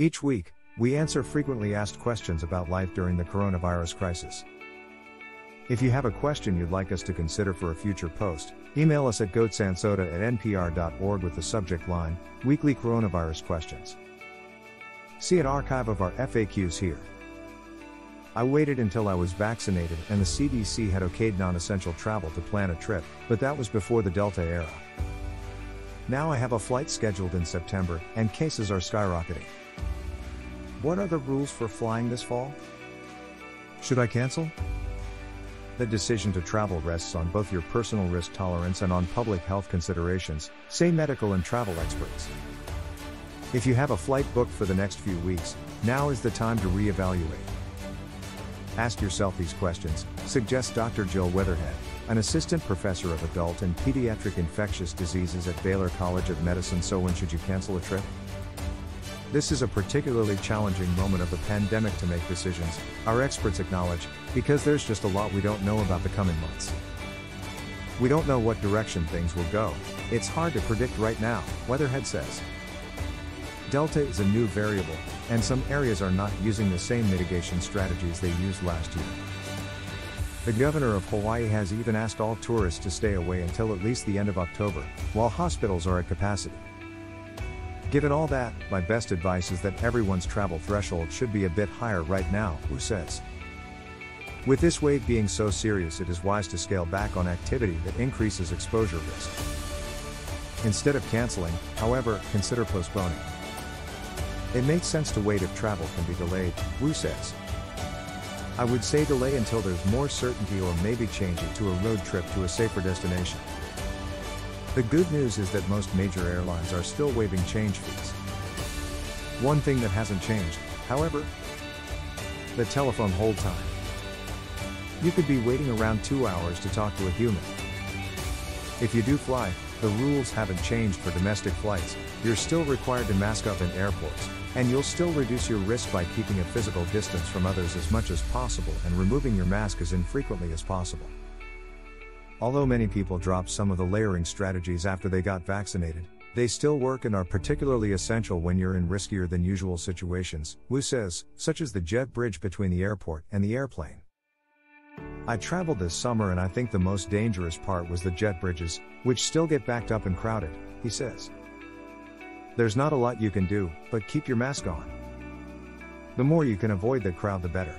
Each week, we answer frequently asked questions about life during the coronavirus crisis. If you have a question you'd like us to consider for a future post, email us at goatsansoda@npr.org with the subject line, Weekly Coronavirus Questions. See an archive of our FAQs here. I waited until I was vaccinated and the CDC had okayed non-essential travel to plan a trip, but that was before the Delta era. Now I have a flight scheduled in September, and cases are skyrocketing. What are the rules for flying this fall? Should I cancel? The decision to travel rests on both your personal risk tolerance and on public health considerations, say medical and travel experts. If you have a flight booked for the next few weeks, now is the time to reevaluate. Ask yourself these questions, suggests Dr. Jill Weatherhead, an assistant professor of adult and pediatric infectious diseases at Baylor College of Medicine. So when should you cancel a trip? This is a particularly challenging moment of the pandemic to make decisions, our experts acknowledge, because there's just a lot we don't know about the coming months. We don't know what direction things will go. It's hard to predict right now, Weatherhead says. Delta is a new variable, and some areas are not using the same mitigation strategies they used last year. The governor of Hawaii has even asked all tourists to stay away until at least the end of October, while hospitals are at capacity. Given all that, my best advice is that everyone's travel threshold should be a bit higher right now, Wu says. With this wave being so serious, it is wise to scale back on activity that increases exposure risk. Instead of canceling, however, consider postponing. It makes sense to wait if travel can be delayed, Wu says. I would say delay until there's more certainty or maybe change it to a road trip to a safer destination. The good news is that most major airlines are still waiving change fees. One thing that hasn't changed, however, the telephone hold time. You could be waiting around 2 hours to talk to a human. If you do fly, the rules haven't changed for domestic flights. You're still required to mask up in airports, and you'll still reduce your risk by keeping a physical distance from others as much as possible and removing your mask as infrequently as possible. Although many people dropped some of the layering strategies after they got vaccinated, they still work and are particularly essential when you're in riskier than usual situations, Wu says, such as the jet bridge between the airport and the airplane. I traveled this summer and I think the most dangerous part was the jet bridges, which still get backed up and crowded, he says. There's not a lot you can do, but keep your mask on. The more you can avoid the crowd, the better.